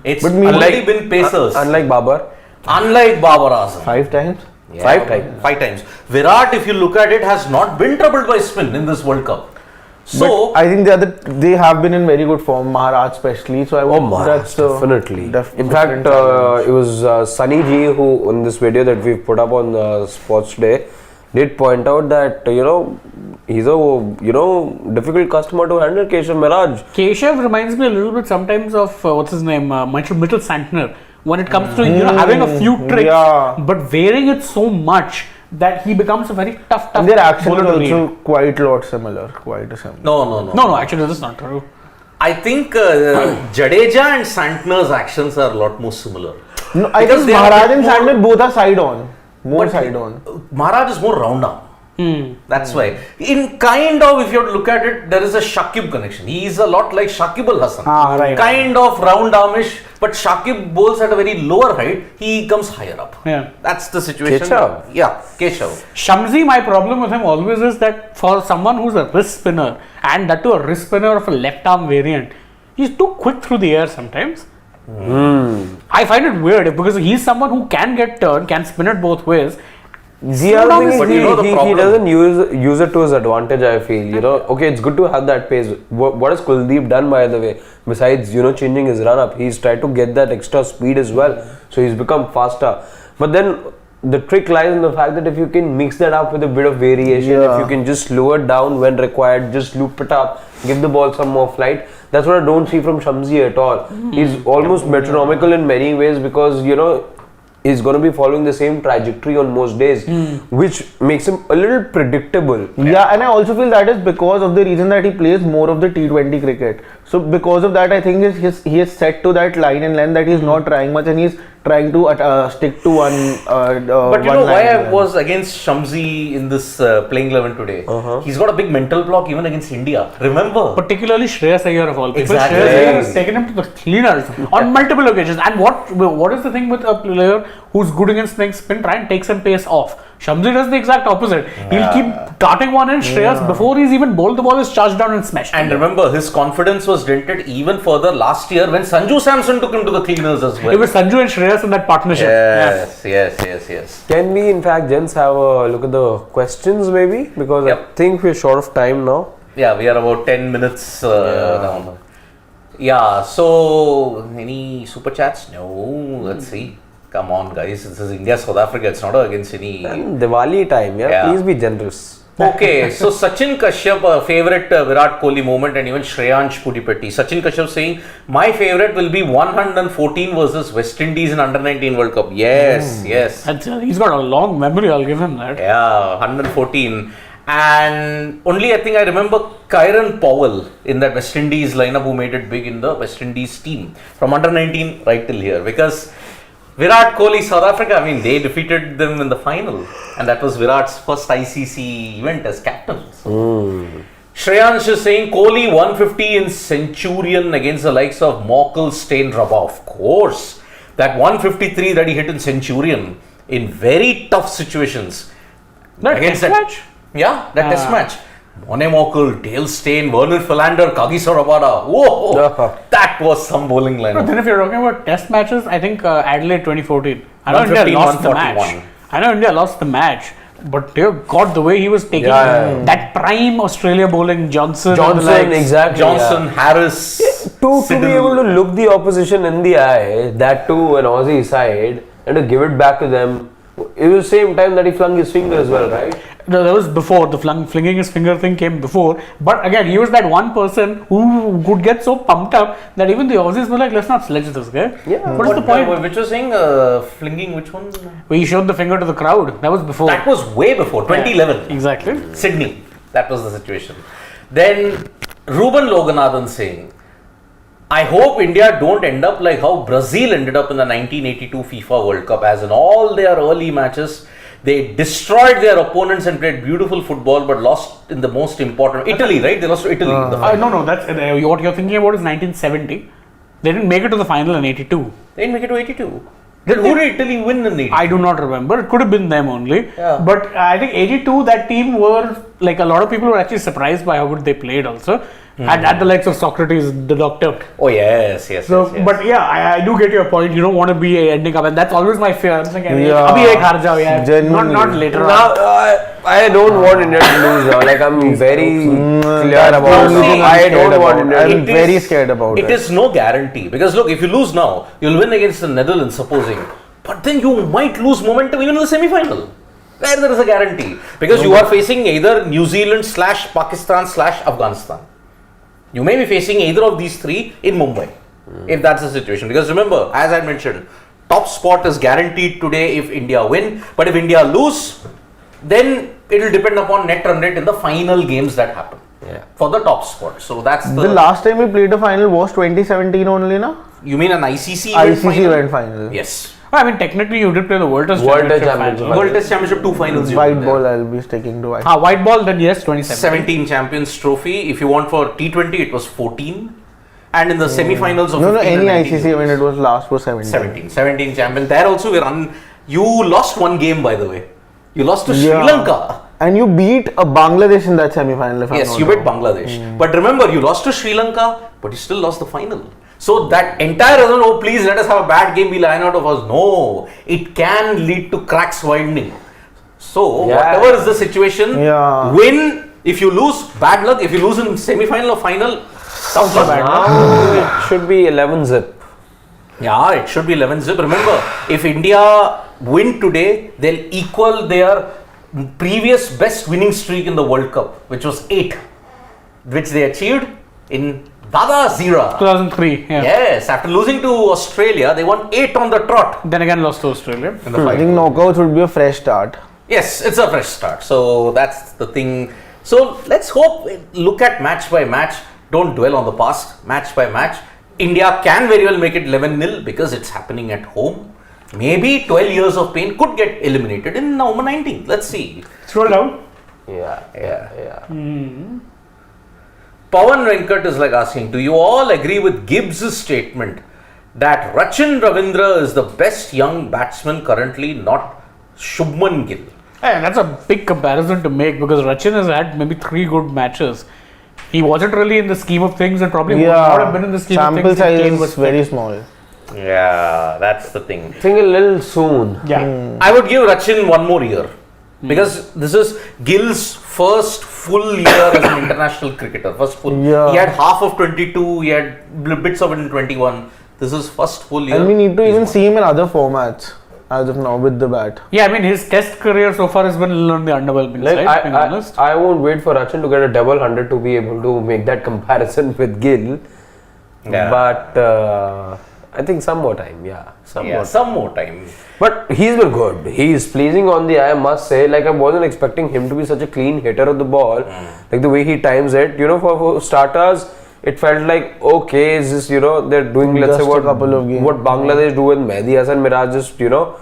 It's But only been pacers. unlike Babar. Unlike Babar Azam. 5 times. Yeah, 5 times. 5 times. Virat, if you look at it, has not been troubled by spin in this World Cup. So But I think they have been in very good form, Maharaj especially. So I Oh, would Maharaj, definitely. In fact, different challenge. it was Sunny G who, in this video that we've put up on Sports Today, did point out that he's a difficult customer to handle, Keshav Maharaj. Keshav reminds me a little bit sometimes of what's his name, Mitchell Santner, when it comes to having a few tricks, but varying it so much that he becomes a very tough And their action is bowler to also read. quite a lot similar. Quite similar. No, actually, this is not true. I think Jadeja and Santner's actions are a lot more similar. No, I Because think they are Maharaj a and bit more- Sandler both are side on. More But side on. Maharaj is more round arm. That's why. In kind of, if you have to look at it, there is a Shakib connection. He is a lot like Shakib Al Hasan. Right. Kind of round armish, but Shakib bowls at a very lower height. He comes higher up. Yeah. That's the situation. Keshav. Yeah, Keshav. Shamsi, my problem with him always is that for someone who's a wrist spinner, and that to a wrist spinner of a left arm variant, he's too quick through the air sometimes. I find it weird because he's someone who can get turned, can spin it both ways. The other thing is But you know the he problem- doesn't use it to his advantage, I feel. Okay, it's good to have that pace. What has Kuldeep done, by the way? Besides, changing his run up, he's tried to get that extra speed as well. So he's become faster. But then the trick lies in the fact that if you can mix that up with a bit of variation, if you can just slow it down when required, just loop it up, give the ball some more flight. That's what I don't see from Shamsi at all. He's almost metronomical in many ways because, he's going to be following the same trajectory on most days, which makes him a little predictable. Yeah, and I also feel that is because of the reason that he plays more of the T20 cricket. So because of that, I think he is set to that line and length that he's not trying much, and he's trying to stick to one. But you know why I was against Shamsi in this playing 11 today? He's got a big mental block even against India. Remember? Particularly Shreyas Iyer of all people. Exactly. Shreyas Iyer has taken him to the cleaners on multiple occasions. And what is the thing with a player who's good against playing spin? Try and take some pace off. Shamsi does the exact opposite. He'll keep darting one in. Shreyas, before he's even bowled the ball, is charged down and smashed. And remember, his confidence was dented even further last year when Sanju Samson took him to the cleaners as well. It was Sanju and Shreyas in that partnership. Yes. Can we, in fact, gents, have a look at the questions maybe? Because I think we're short of time now. Yeah, we are about 10 minutes now. Yeah, so any super chats? No, let's see. Come on, guys. This is India, South Africa. It's not against any. And Diwali time, Yeah. Please be generous. Okay, so Sachin Kashyap, favorite Virat Kohli moment, and even Shreyansh Pudipatti. Sachin Kashyap saying, my favorite will be 114 versus West Indies in Under 19 World Cup. Yes. He's got a long memory, I'll give him that. Yeah, 114. And only I think I remember Kyron Powell in that West Indies lineup who made it big in the West Indies team from Under 19 right till here. Because Virat Kohli, South Africa, they defeated them in the final. And that was Virat's first ICC event as captain. Shreyansh is saying Kohli 150 in Centurion against the likes of Mokel, Stein, Rabah. Of course, that 153 that he hit in Centurion in very tough situations. That Against test that- match? Yeah, that test match. Mone Mokel, Dale Steyn, Werner Philander, Kagiso Rabada. Whoa, that was some bowling But lineup. then if you're talking about test matches, I think Adelaide 2014. I know India 115, lost the 141. match. I know India lost the match. But dear God, the way he was taking that prime Australia bowling, Johnson, and the Johnson, likes. exactly. Johnson, Harris, To be Siddle. able to look the opposition in the eye, that too an Aussie side, and to give it back to them, it was the same time that he flung his finger as well, right? No, that was before the flinging his finger thing came before. But again, he was that one person who could get so pumped up that even the Aussies were like, "Let's not sledge this guy." Yeah. What is the point? Which was saying flinging, which one? He showed the finger to the crowd. That was before. That was way before, 2011. Exactly. Sydney. That was the situation. Then Ruben Loganathan saying, I hope India don't end up like how Brazil ended up in the 1982 FIFA World Cup, as in all their early matches, they destroyed their opponents and played beautiful football but lost in the most important... Italy, right? They lost to Italy in the final. No, that's what you're thinking about is 1970. They didn't make it to the final in 82. They didn't make it to 82. Then who did Italy win in 82? I do not remember. It could have been them only. Yeah. But I think 82, that team were like a lot of people were actually surprised by how good they played also. At the likes of Socrates, the doctor. Oh, yes, yes, So, yes. but yeah, I do get your point. You don't want to be ending up, and that's always my fear. I'm thinking, Yeah. abhi ek haar jao yaar. Genuinely. Not later Now, on. I don't want India to lose now. Like, I'm very clear about That's the only it. thing I I'm don't scared want about. India to I'm lose. very scared about it. It is no guarantee. Because look, if you lose now, you'll win against the Netherlands, supposing. But then you might lose momentum even in the semi-final. Where there is a guarantee. Because you are facing either New Zealand / Pakistan / Afghanistan. You may be facing either of these three in Mumbai. If that's the situation. Because remember, as I mentioned, top spot is guaranteed today if India win. But if India lose, then it will depend upon net run rate in the final games that happen. Yeah. For the top spot. So that's The last time we played a final was 2017 only, na? You mean an ICC event ICC final? event final. Yes. I mean, technically, you did play the World Test World Test Championship Championship. final. World Test Championship 2 finals. you White won there. ball, I'll be sticking to white. White ball, then yes, 2017. 17 Champions Trophy. If you want for T20, it was 14. And in the semi-finals of No, 15 any and 19, ICC event, it was last was 17. 17 champions. There also we run. You lost one game, by the way. You lost to Sri Yeah. Lanka. And you beat a Bangladesh in that semi-final. If I'm Yes, not you beat wrong. Bangladesh. But remember, you lost to Sri Lanka, but you still lost the final. So that entire reason, oh please let us have a bad game, we line out of us. No, it can lead to cracks widening. So Yeah. whatever is the situation, Yeah. win. If you lose, bad luck. If you lose in semi-final or final, tough luck. Now it should be 11 zip. Yeah, it should be 11 zip. Remember, if India win today, they'll equal their previous best winning streak in the World Cup, which was 8, which they achieved in Dada's era. 2003. Yeah. Yes, after losing to Australia, they won 8 on the trot Then again, lost to Australia. in the I final. think knockouts would be a fresh start. Yes, it's a fresh start. So that's the thing. So let's hope, look at match by match. Don't dwell on the past. Match by match. India can very well make it 11-0 because it's happening at home. Maybe 12 years of pain could get eliminated in November 19th. Let's see. Scroll down. Yeah. Pawan Venkat is like asking, do you all agree with Gibbs' statement that Rachin Ravindra is the best young batsman currently, not Shubman Gill? Hey, that's a big comparison to make because Rachin has had maybe 3 good matches. He wasn't really in the scheme of things and probably would not have been in the scheme sample of things. if size Kane is was very fit. small. Yeah, that's the thing. I think a little soon. Yeah. I would give Rachin one more year because this is Gill's first full year as an international cricketer. First full. Yeah. He had half of 22. He had bits of it in 21. This is first full year. And we need to He's even won. see him in other formats as of now with the bat. Yeah, I mean, his test career so far has been a little on the underwhelming Like side, being honest. I won't wait for Rachin to get a double 100 to be able to make that comparison with Gill. Yeah. But I think some more time. Yeah, Some more time. But he's been good. He's pleasing on the eye, I must say. Like, I wasn't expecting him to be such a clean hitter of the ball. Like the way he times it. You know, for starters, it felt like, okay, is this, you know, they're doing, let's Just say, a couple of games. what Bangladesh do with Mehdi Hasan Miraj, just, you know,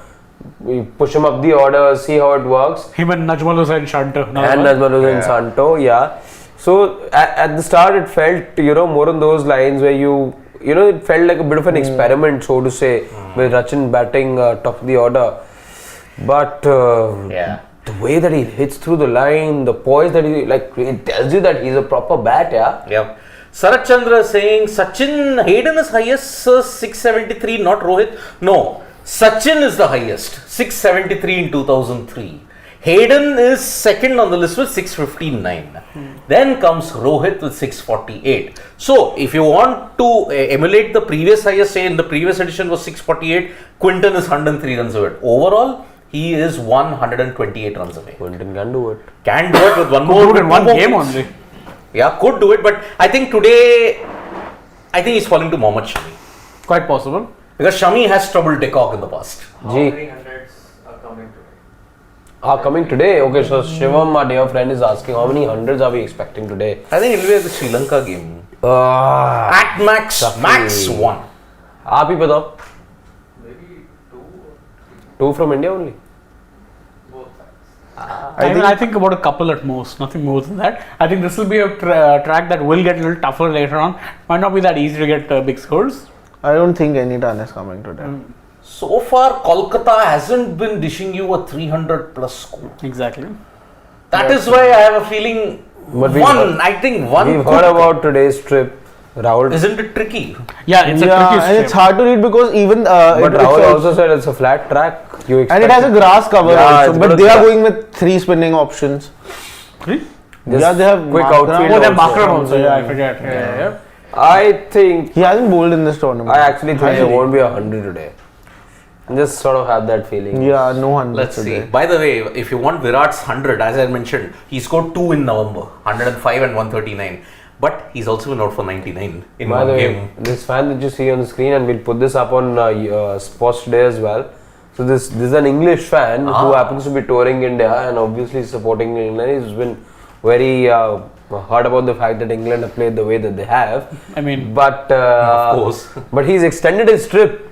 we push him up the order, see how it works. Him and Najmal Hussain Shanto. And Nazmul Hussain Santo, yeah. So at the start, it felt more on those lines where it felt like a bit of an experiment, so to say, with Rachin batting top of the order. But the way that he hits through the line, the poise that it tells you that he's a proper bat, yeah. Yeah. Sarat Chandra saying Hayden is highest 673, not Rohit. No, Sachin is the highest, 673 in 2003. Hayden is second on the list with 659. Then comes Rohit with 648. So, if you want to emulate the previous highest, say in the previous edition was 648, Quinton is 103 runs away. Overall, he is 128 runs away. Quinton can do it. Can do it with one Could more. do it in one game only. Yeah, could do it, but I think today, he's falling to Mohammad Shami. Quite possible. Because Shami has troubled Decog in the past. How many hundreds are coming today? Coming today? Okay, so Shivam, our dear friend, is asking how many hundreds are we expecting today? I think it will be the Sri Lanka game. At At max one. आप ही बताओ. Maybe 2 or 2 from India only. both sides. I think about a couple at most, nothing more than that. I think this will be a track that will get a little tougher later on. Might not be that easy to get big scores. I don't think any ton is coming today. So far, Kolkata hasn't been dishing you a 300 plus score. Exactly. That is why I have a feeling But one. We've heard about today's trip. Rahul. Isn't it tricky? Yeah, it's a tricky and strip. it's hard to read because even But Rahul also said it's a flat track. You expect and it has a grass cover Yeah, also, it's but got a they are gra- going with 3 spinning options. Really? Just They have quick Makram. outfield Oh, they're also. Makram also. Yeah, I forget. Yeah. I think He hasn't bowled in this tournament. I actually think there won't be 100 today. Just sort of have that feeling. Yeah, no 100 Let's today. see. By the way, if you want Virat's 100, as I mentioned, he scored 2 in November, 105 and 139. But he's also been out for 99 in By one the way, game. this fan that you see on the screen, and we'll put this up on Sports Today as well. So this is an English fan who happens to be touring India and obviously supporting England. He's been very hard about the fact that England have played the way that they have. I mean, But Of course. but he's extended his trip.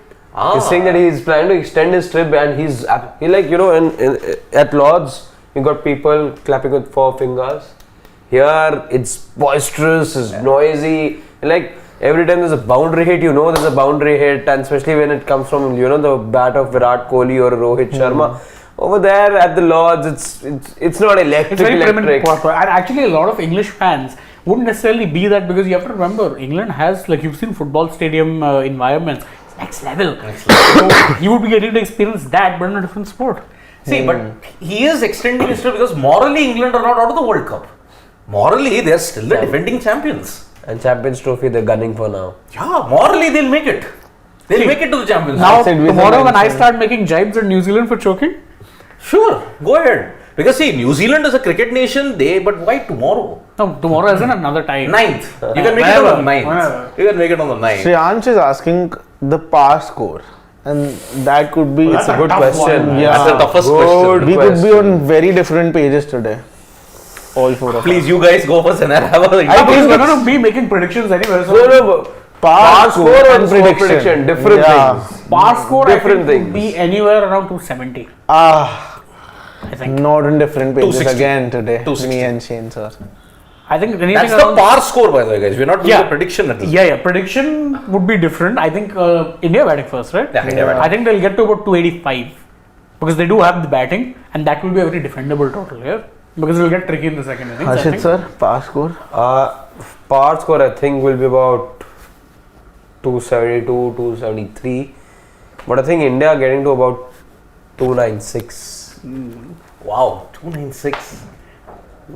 He's saying that he's planning to extend his trip, and he's at Lords you got people clapping with 4 fingers. Here it's boisterous, it's noisy. Like every time there's a boundary hit, there's a boundary hit, and especially when it comes from the bat of Virat Kohli or Rohit Sharma. Over there at the Lords, it's not electric. it's very prim and electric. proper. And actually, a lot of English fans wouldn't necessarily be that because you have to remember, England has, like you've seen football stadium environments, it's next level. So you would be getting to experience that, but in a different sport. See, but he is extending his trip because morally England are not out of the World Cup. Morally, they are still the defending champions. And Champions Trophy they're gunning for now. Yeah, morally they'll make it. They'll make it to the Champions Now, League. said we tomorrow said when I mention. start making jibes at New Zealand for choking, Sure, go ahead. Because see, New Zealand is a cricket nation, but why tomorrow? no, tomorrow isn't another time. 9th. You can make it on the 9th. Whenever. You can make it on the 9th. Shreyansh is asking the par score, and that could be. That's It's a good tough question. one. Yeah. That's the toughest Good question. We could be question. on very different pages today. All 4 of us. Please, you guys go first and I'll have a I think we're going to be making predictions anyway. So No, Par score and and score prediction, different Yeah. things. par score Different I think things. would be anywhere around 270. I think. Not on different pages 260. again today. 260. Me and Shane sir. I think anything That's the around. par score, by the way, guys. We're not doing Yeah. the prediction at this. Yeah, prediction would be different. I think India batting first, right? Yeah, India batting. I think they'll get to about 285 because they do have the batting, and that will be a very defendable total here because it will get tricky in the second innings. I Harshit think. sir, par score. Par score I think will be about 272, 273. But I think India getting to about 296. Wow, 296.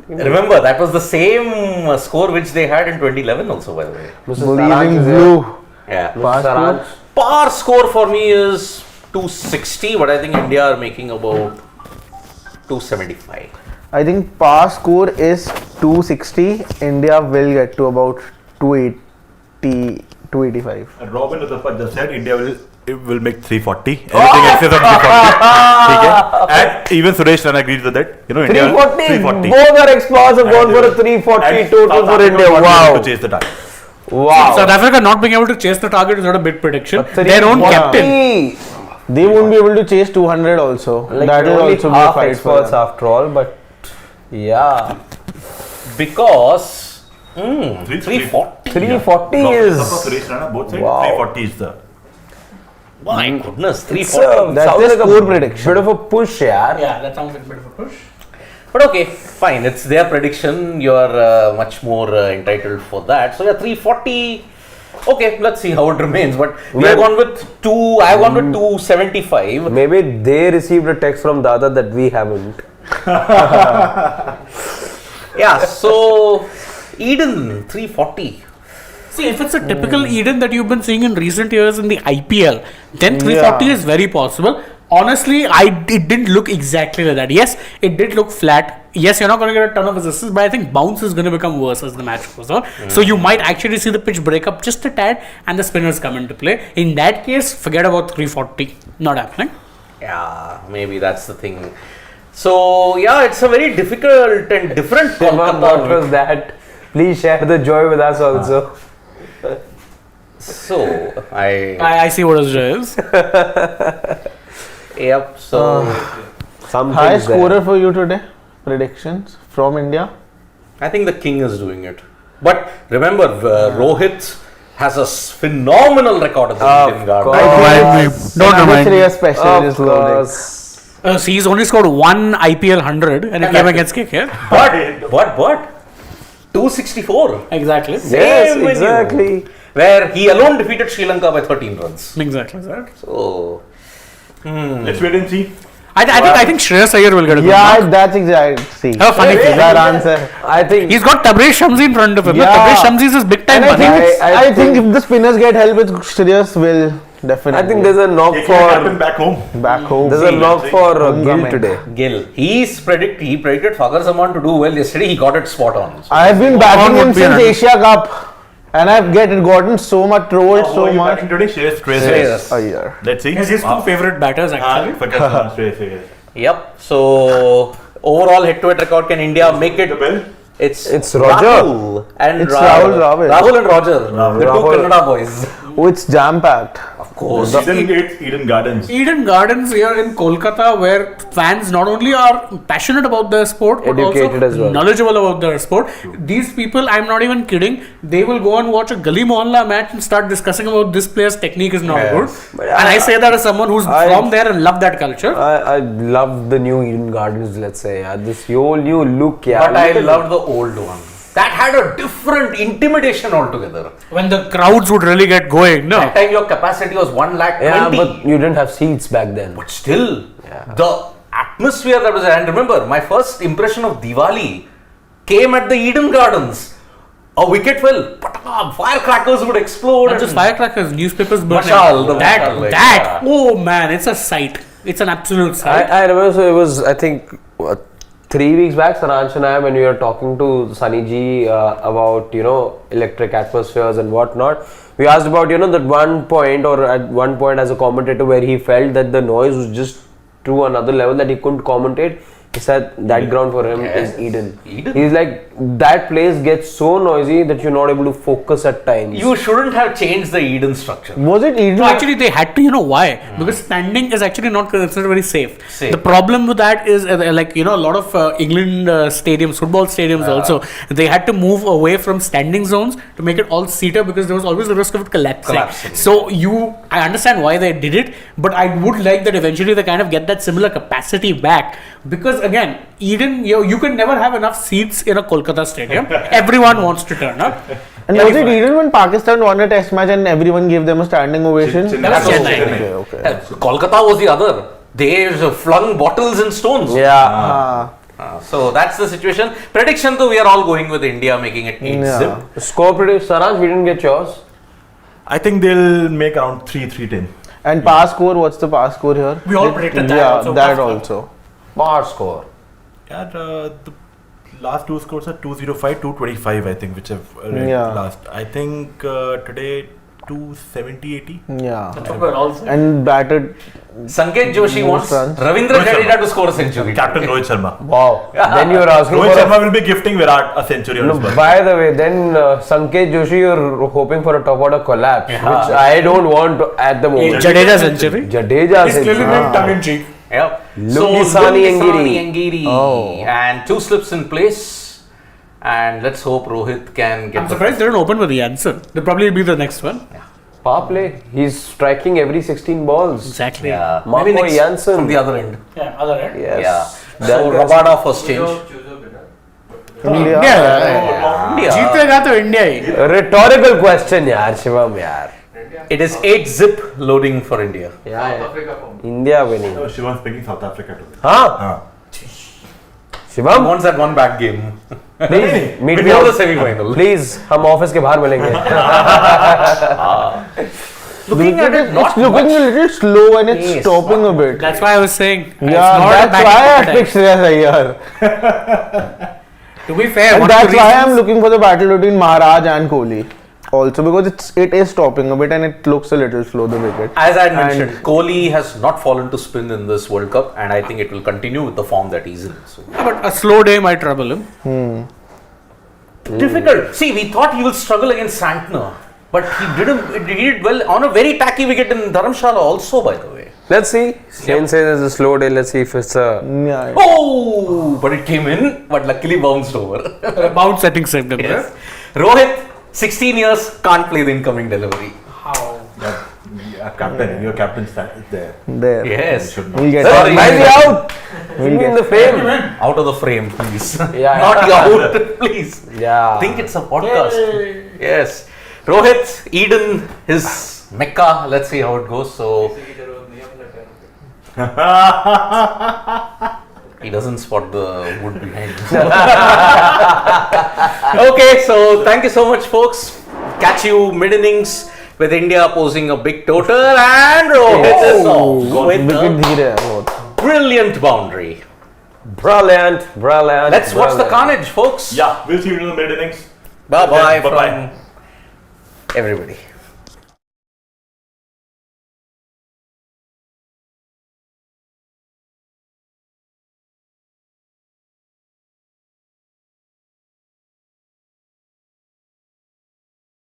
Remember, that was the same score which they had in 2011 also, by the way. Mr. Believing Saraj is here. blue. Yeah. Par score. Saraj. Par score for me is 260, but I think India are making about 275. I think par score is 260. India will get to about 280, 285. Robin Uthappa just said India will make 340. Anything excess of 340. Okay? And even Suresh Rana agrees with that. India 340. Both our experts have gone for a 340 total for India. Wow. To chase the target. Wow. South Africa not being able to chase the target is not a big prediction. Their own 340. captain. They won't be able to chase 200 also. Like that will only also be a half fight for experts them. after all, but yeah. because 340. 340 No, is. Suresh Raina, both sides. Wow. 340 is the. my goodness, It's 340. that's Sounds like score a prediction. bit of a push, yeah. Yeah, that sounds like a bit of a push. But okay, fine. It's their prediction. You're much more entitled for that. So yeah, 340. Okay, let's see how it remains. But we have gone with two. I have gone with 275. Maybe they received a text from Dada that we haven't. Yeah. So Eden 340. See, if it's a typical Eden that you've been seeing in recent years in the IPL, then 340 is very possible. Honestly, it didn't look exactly like that. Yes, it did look flat. Yes, you're not going to get a ton of assists, but I think bounce is going to become worse as the match goes on. So you might actually see the pitch break up just a tad and the spinners come into play. In that case, forget about 340. Not happening. Yeah, maybe that's the thing. So yeah, it's a very difficult and different What Kolkata. was that? Please share the joy with us also. So I I see what his is. yep. So Something's High there. scorer for you today? Predictions from India? I think the king is doing it. But remember, Rohit has a phenomenal record at the Indian Garden. Don't remind me. Shreyas special Of is loading. course. See, he's only scored one IPL 100 and it came against KKR. But 264. Exactly. Yes, Same venue, exactly. Where he alone defeated Sri Lanka by 13 runs. Exactly. That. So Let's wait and see. I think Shreyas Iyer will get a good Yeah, mark. that's exact. See, Oh, funny thing. that answer. I think. He's got Tabrez Shamsi in front of him. Yeah. Tabrez Shamsi is his big time And I money. think, I I think if the spinners get help, with Shreyas will definitely. I think there's a knock It can happen for. back home. back home. There's a knock for Home Gill government. today. Gill, he predicted Fakhar Zaman to do well yesterday. He got it spot on. So I've been backing would him be since an- Asia Cup, and I've gotten so much trolled, so much. Today, Shreyas. Shreyas. A year. Let's see. He's his two favorite batters actually. Shreyas. Yep. So overall head-to-head record, can India make it? The bell? It's Roger. Rahul and It's Rahul Dravid. Rahul and Roger, Rahul. the two Rahul. Kannada boys. Oh, it's jam packed. Of course. Season 8 Eden Gardens. Eden Gardens here in Kolkata, where fans not only are passionate about their sport but Educated also as well. knowledgeable about their sport. These people, I'm not even kidding, they will go and watch a Gali Mohalla match and start discussing about this player's technique is not Yes. good. But And I say that as someone who's from there and love that culture. I love the new Eden Gardens, let's say. This whole new look, yeah. But I Look at loved the old one. That had a different intimidation altogether. When the crowds would really get going, no? That time your capacity was 1,20,000. Yeah, but you didn't have seats back then. But still, the atmosphere that was there. And remember, my first impression of Diwali came at the Eden Gardens. A wicket fell, pataka, firecrackers would explode. Not and- just firecrackers, newspapers burning. Mashal, the mashal, like, that, yeah. oh man, it's a sight. It's an absolute sight. I remember, so it was, I think, 3 weeks back, Saransh and I, when we were talking to Sunny Ji about, electric atmospheres and whatnot, we asked about, that one point, or at one point as a commentator, where he felt that the noise was just to another level that he couldn't commentate. He said that ground for him is Eden. He's like, that place gets so noisy that you're not able to focus at times. You shouldn't have changed the Eden structure. Was it Eden? No, actually, they had to. You know why? Because standing is actually not considered very safe. The problem with that is, a lot of England stadiums, football stadiums also, they had to move away from standing zones to make it all seater because there was always the risk of it collapsing. So I understand why they did it, but I would like that eventually they kind of get that similar capacity back. Because again, Eden, you can never have enough seats in a Kolkata stadium. Everyone wants to turn up. And was it Eden when Pakistan won a test match and everyone gave them a standing ovation? Chennai. That was Chennai. Okay. Kolkata was the other. They flung bottles and stones. Yeah. So that's the situation. Prediction though, we are all going with India making it 8 zip. Score prediction, Saransh, we didn't get yours. I think they'll make around 3-10. And pass score, what's the pass score here? We all predicted that Yeah, also. that also. Bar score. Yeah, the last two scores are 205, 225, I think, which I've read Yeah. last. I think today 270, 80. Yeah. That's what we're all saying. And batted. Sanket Joshi wants runs. Ravindra Rohit Jadeja Sharma. to score a century. Captain Rohit Sharma. Wow. Then you're asking Rohit for Sharma will be gifting Virat a century on his birthday. By the way, then Sanket Joshi, you're hoping for a top order collapse, which I don't want at the moment. Jadeja century. Jadeja He's clearly being tongue in cheek. Yep. Lungisani Lungisani Angiri. Oh. And 2 slips in place. and let's hope Rohit can get. I'm surprised they didn't open with the answer. They'll probably be the next one. Power play. He's striking every 16 balls. Exactly. Yeah, Marco maybe next Janssen. from the other end. Yeah, other end. Yes. Yeah. So Rabada first change. choose a winner. India. India. जीतेगा तो India he. Rhetorical question, yaar, Shivam, yaar. It is 8-zip loading for India. Yeah, South Africa form. India winning. No, Shivan's picking South Africa today. Huh? He Shivam, wants that one bad game. please meet me Before the out. semi-final. Please, हम office के बाहर मिलेंगे. Looking at it, It's looking a little slow and it's Yes. stopping a bit. That's why I was saying. it's Yeah, not a that's bad why I game picked Shreyas Iyer. To be fair, And one of that's the why I'm reasons- looking for the battle between Maharaj and Kohli. Also because it is stopping a bit and it looks a little slow, the wicket. As I had And- mentioned, Kohli has not fallen to spin in this World Cup, and I think it will continue with the form that he's in. So. But a slow day might trouble him. Difficult. See, we thought he will struggle against Santner, but he did well on a very tacky wicket in Dharamshala also, by the way. Let's see. Shane says it's a slow day. Let's see if it's a. Yeah. Oh, but it came in, but luckily bounced over. Bounce setting saved him. Yes. Rohit, 16 years, can't play the incoming delivery. Yeah, captain, your captain is there. There. Yes. Should not. We'll get Sorry. Why is he out? We'll Give me in get the frame. Out of the frame, please. Yeah. Not out, please. Yeah. Think it's a podcast. Yes. Rohit, Eden, his Mecca. Let's see how it goes. So he doesn't spot the wood behind him. Okay, so thank you so much, folks. Catch you mid innings with India posing a big total, and Rohit is off with wicket a धीरे है बहुत. brilliant boundary. Brilliant. Let's watch the brilliant. carnage, folks. Yeah, we'll see you in the mid innings. Bye bye Bye-bye. from everybody.